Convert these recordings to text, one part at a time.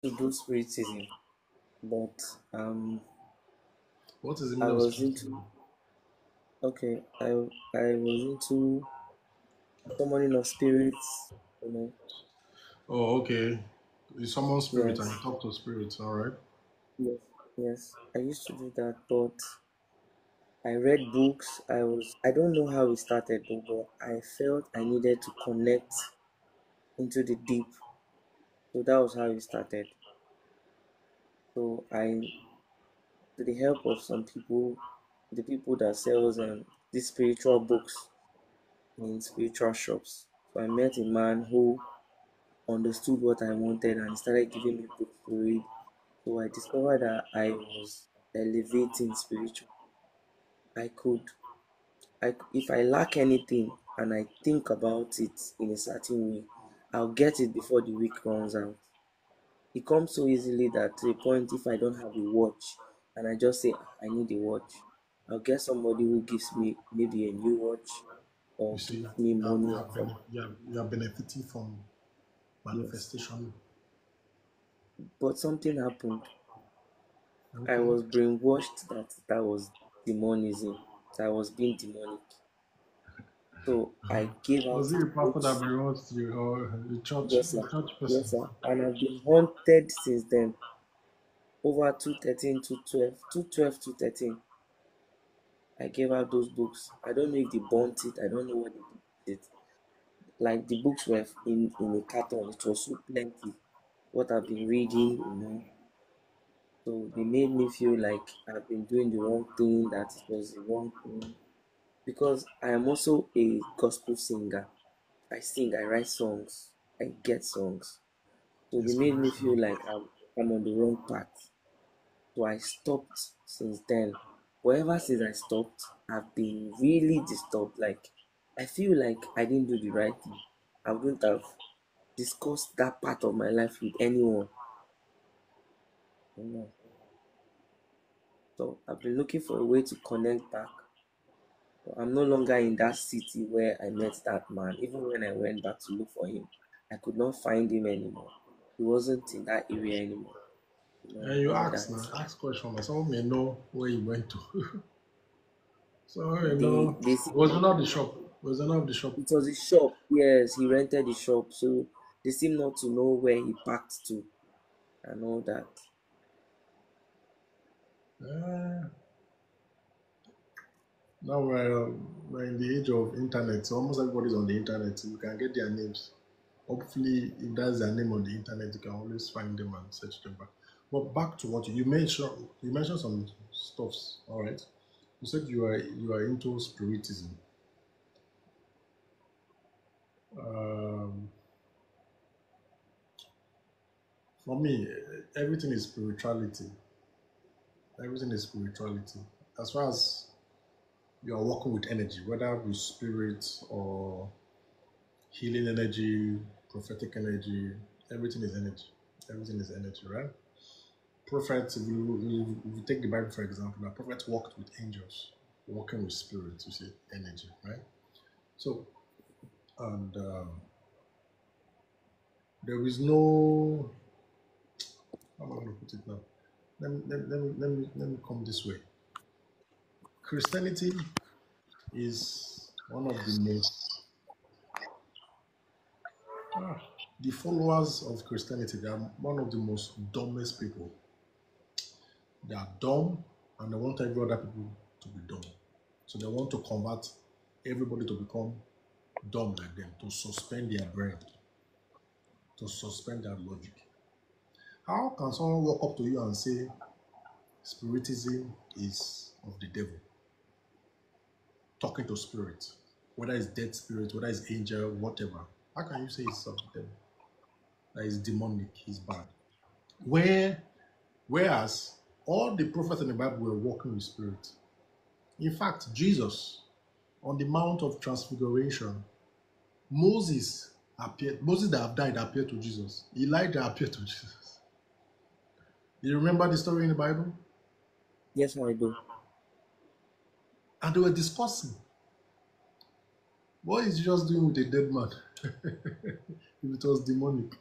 to do spiritism, but What is the I meaning of was into spiritism? okay, I was into summoning of spirits, you know. Oh, okay. You summon spirit and you Yes, talk to spirits, all right? yes, yes. I used to do that, but I read books. I don't know how it started though, but I felt I needed to connect into the deep. So that was how it started. So with the help of some people, the people that sells these spiritual books in spiritual shops. So I met a man who understood what I wanted and started giving me books to read. So I discovered that I was elevating spiritual. I could, if I lack anything and I think about it in a certain way, I'll get it before the week runs out. It comes so easily that to a point, if I don't have a watch and I just say, "Ah, I need a watch," I'll get somebody who gives me maybe a new watch You or see, gives me money or something. you are benefiting from Yes. manifestation. But something happened. I Okay. was brainwashed that that was demonism. That I was being demonic. So I gave out Was it the a pastor that books. belongs to you or Yes, the sir. church person? Yes, sir. And I've been haunted since then. Over 213, 212, 212 to 13. I gave out those books. I don't know if they burnt it. I don't know what they did with it. Like the books were in a carton. It was so plenty. What I've been reading, you know. So they made me feel like I've been doing the wrong thing, that it was the wrong thing. Because I am also a gospel singer. I sing, I write songs, I get songs. So they made me feel Inspirational. like I'm on the wrong path. So I stopped since then. But ever since I stopped, I've been really disturbed. Like I feel like I didn't do the right thing. I wouldn't have discussed that part of my life with anyone. You know. So I've been looking for a way to connect back. But I'm no longer in that city where I met that man. Even when I went back to look for him, I could not find him anymore. He wasn't in that area anymore. You know, And you all ask that. now, ask question. Now. Someone may know where you went to. So you They know, they was seem it not the shop? Was it not the shop? it was a shop. Yes, he rented the shop, so they seem not to know where he packed to and all that. Uh, Now we're in the age of internet, so almost everybody's on the internet. You can get their names. Hopefully, if that's their name on the internet, you can always find them and search them back. But back to what you mentioned. You mentioned some stuffs. All right. You said you are into spiritism. Um, for me, everything is spirituality. Everything is spirituality. As far as you are working with energy, whether with spirits or healing energy, prophetic energy, everything is energy. Everything is energy, right? Prophets, if you take the Bible for example, the prophets walked with angels, walking with spirits, you see, energy, right? So, and there is no, how am I going to put it now? Let me come this way. Christianity is one of the most, the followers of Christianity, they are one of the most dumbest people. They are dumb and they want every other people to be dumb. So they want to convert everybody to become dumb like them, to suspend their brain, to suspend their logic. How can someone walk up to you and say spiritism is of the devil, talking to spirits, whether it's dead spirit, whether it's angel, whatever? How can you say it's of the devil? That is demonic, it's bad. Whereas all the prophets in the Bible were walking with spirit. In fact, Jesus on the Mount of Transfiguration, Moses appeared. Moses that have died appeared to Jesus. Elijah appeared to Jesus. You remember the story in the Bible? Yes, I do. And they were discussing what is Jesus doing with a dead man if it was demonic.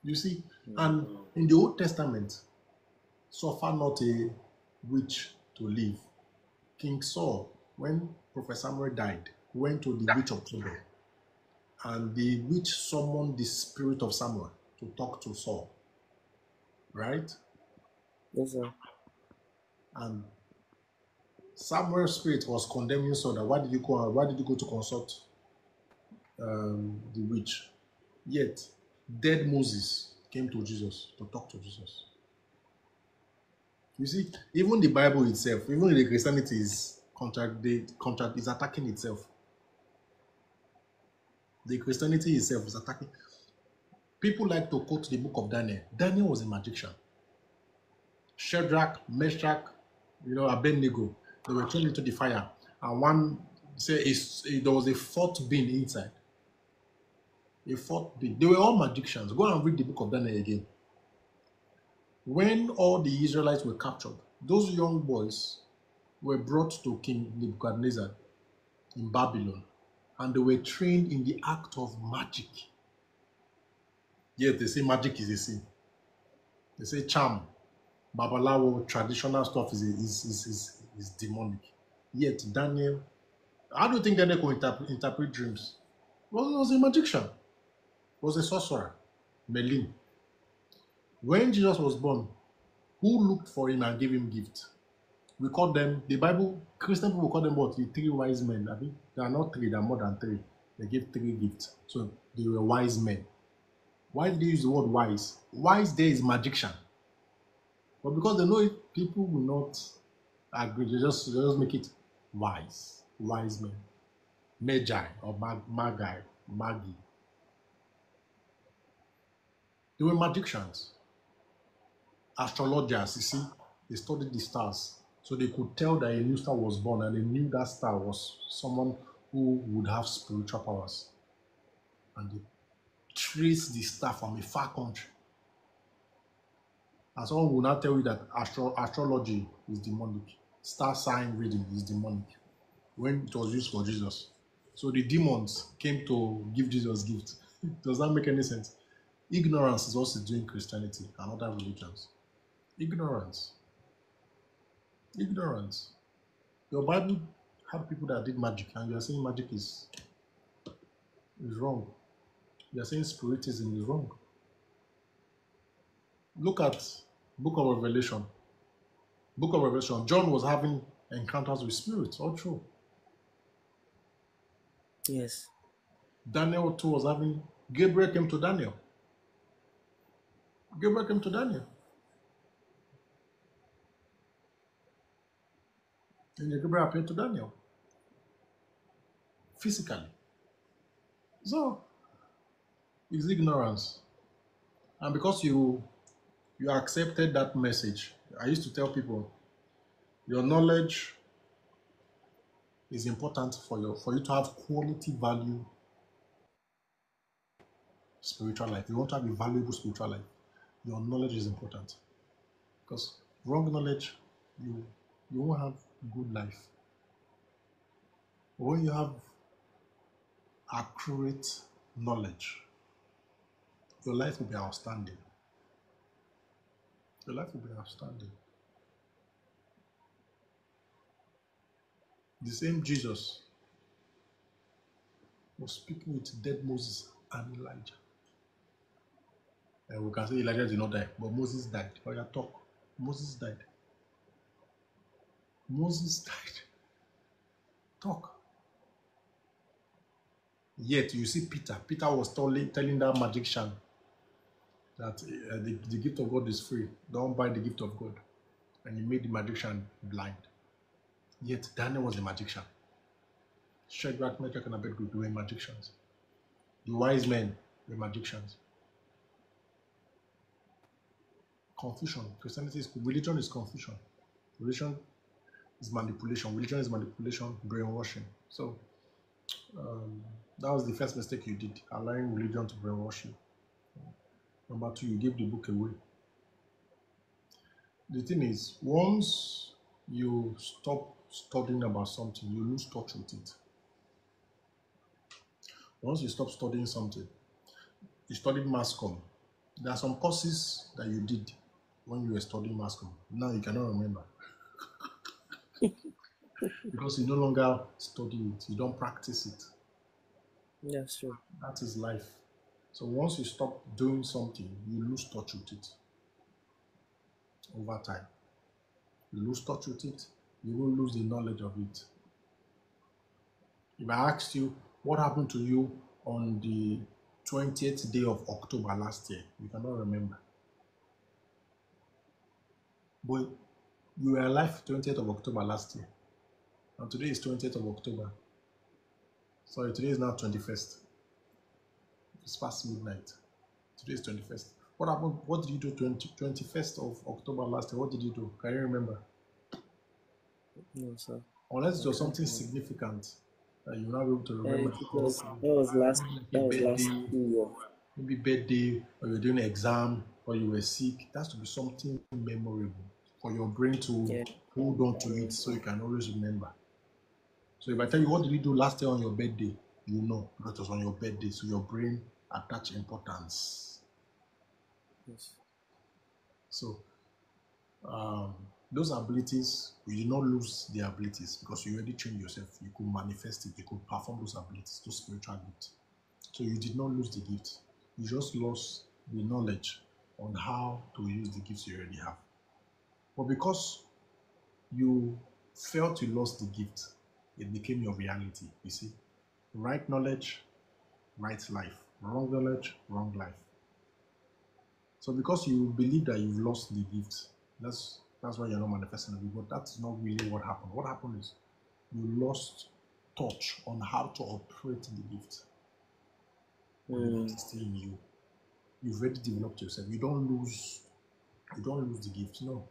You see, Mm. and in the Old Testament, suffer not a witch to live. King Saul, when Prophet Samuel died, went to the witch of Tubal, and the witch summoned the spirit of Samuel to talk to Saul, right? Yes, sir. And Samuel's spirit was condemning Saul that why did you go to consult the witch? Yet dead Moses came to Jesus to talk to Jesus. You see, even the Bible itself, even the Christianity is contract is attacking itself. The Christianity itself is attacking. People like to quote the book of Daniel. Daniel was a magician. Shadrach, Meshach, Abednego, they were thrown into the fire. And one say there was a fourth being inside. A fourth being. They were all magicians. Go and read the book of Daniel again. When all the Israelites were captured, those young boys were brought to King Nebuchadnezzar in Babylon, and they were trained in the act of magic. Yet they say magic is a sin. They say charm, babalawo, traditional stuff is demonic. Yet Daniel, how do you think Daniel could interpret dreams? Well, he was a magician. He was a sorcerer. Merlin. When Jesus was born, who looked for him and gave him gifts? We call them, the Bible, Christian people call them what? The three wise men. I think they are not three, they are more than three. They gave three gifts. So they were wise men. Why did they use the word wise? Wise there is magician. But because they know it, people will not agree. They just make it wise. Wise men. Magi or Magi. They were magicians. Astrologers, you see, they studied the stars. So they could tell that a new star was born, and they knew that star was someone who would have spiritual powers. And they traced the star from a far country. And someone will not tell you that astrology is demonic. Star sign reading is demonic when it was used for Jesus. So the demons came to give Jesus gifts. Does that make any sense? Ignorance is also doing Christianity and other religions. Ignorance. Ignorance. Your Bible had people that did magic, and you are saying magic is wrong. You are saying spiritism is wrong. Look at Book of Revelation. Book of Revelation. John was having encounters with spirits, all true. Yes. Daniel too was having. Gabriel came to Daniel. Gabriel came to Daniel. And Gabriel appeared to Daniel. Physically. So, it's ignorance. And because you accepted that message, I used to tell people, your knowledge is important for you to have quality value spiritual life. You want to have a valuable spiritual life. Your knowledge is important. Because wrong knowledge, you won't have good life. But when you have accurate knowledge, your life will be outstanding. Your life will be outstanding. The same Jesus was speaking with dead Moses and Elijah. And we can say Elijah did not die, but Moses died. Oh, yeah, talk. Moses died. Moses died. Talk. Yet you see Peter. Peter was telling that magician that the gift of God is free. Don't buy the gift of God. And he made the magician blind. Yet Daniel was a magician. Shadrach, Meshach, and Abednego were magicians. The wise men were magicians. Confusion. Christianity is religion is confusion. Religion is manipulation. Religion is manipulation, brainwashing. So that was the first mistake you did, allowing religion to brainwash you. Number two, you gave the book away. The thing is, once you stop studying about something, you lose touch with it. Once you stop studying something, you studied mass comm, There are some courses that you did when you were studying mass comm. Now you cannot remember because you no longer study it, you don't practice it. That's true. That is life. So once you stop doing something, you lose touch with it over time. You lose touch with it, you will lose the knowledge of it. If I asked you what happened to you on the 20th day of October last year, you cannot remember. But you were alive 20th of October last year. And today is 20th of October. Sorry, today is now 21st. It's past midnight. Today is 21st. What happened? What did you do 21st of October last year? What did you do? Can you remember? No, sir. Unless it was I can't something remember. significant that you're not able to remember. That was last Birthday, 2 years. maybe birthday, or you're doing an exam, or you were sick. It has to be something memorable for your brain to Yeah. hold on to it so you can always remember. So if I tell you what did you do last year on your birthday, you know because it was on your birthday. So your brain attach importance. Yes. So those abilities, you did not lose the abilities because you already trained yourself. You could manifest it. You could perform those abilities, those spiritual gifts. So you did not lose the gift. You just lost the knowledge on how to use the gifts you already have. But because you felt you lost the gift, it became your reality. You see, right knowledge, right life. Wrong knowledge, wrong life. So because you believe that you've lost the gift, that's why you're not manifesting it. But that's not really what happened. What happened is you lost touch on how to operate the gift. But the gift is still in you. You've already developed yourself. You don't lose the gift. No.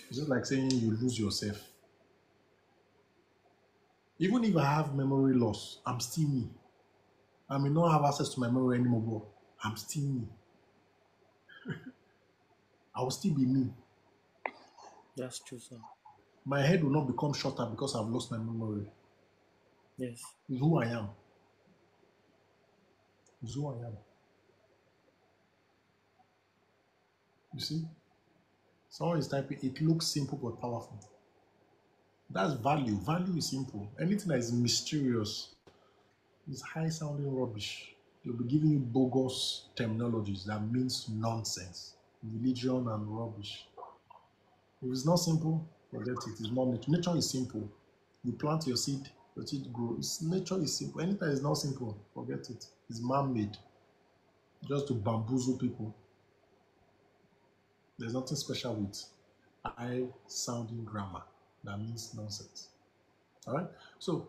It's just like saying you lose yourself. Even if I have memory loss, I'm still me. I may not have access to my memory anymore, but I'm still me. I will still be me. That's true, sir. My head will not become shorter because I've lost my memory. Yes. It's who I am. It's who I am. You see? Someone is typing, it looks simple but powerful. That's value. Value is simple. Anything that is mysterious is high sounding rubbish. They'll be giving you bogus terminologies that means nonsense. Religion and rubbish. If it's not simple, forget it. It's not nature. Nature is simple. You plant your seed grows. Nature is simple. Anything that is not simple, forget it. It's man-made. Just to bamboozle people. There's nothing special with high sounding grammar that means nonsense. All right? So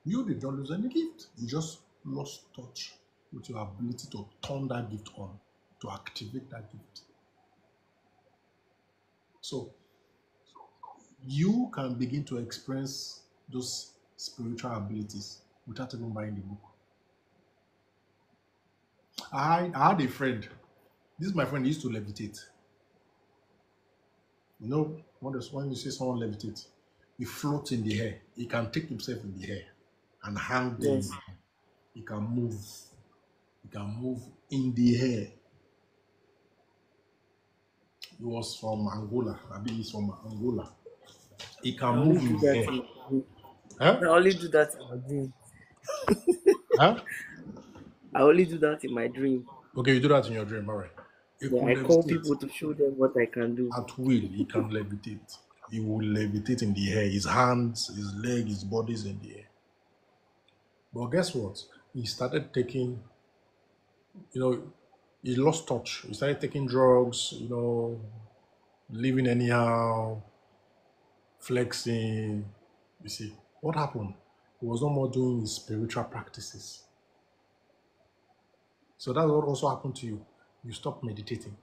you did not lose any gift. You just lost touch with your ability to turn that gift on, to activate that gift. So you can begin to experience those spiritual abilities without even buying the book. I had a friend. This is my friend. He used to levitate. You know, when you see someone levitate, he floats in the air. He can take himself in the air and hang there. Yes. He can move. He can move in the air. He was from Angola. I mean, he's from Angola. He I can only move do in the that air. in my dream. Huh? I only do that in my dream. Huh? I only do that in my dream. Okay, you do that in your dream, all right. He Yeah, could I call levitate people to show them what I can do. at will. He can levitate. He will levitate in the air. His hands, his leg, his body is in the air. But guess what? He started taking, he lost touch. He started taking drugs, living anyhow, flexing. You see, what happened? He was no more doing his spiritual practices. So that's what also happened to you. You stopped meditating.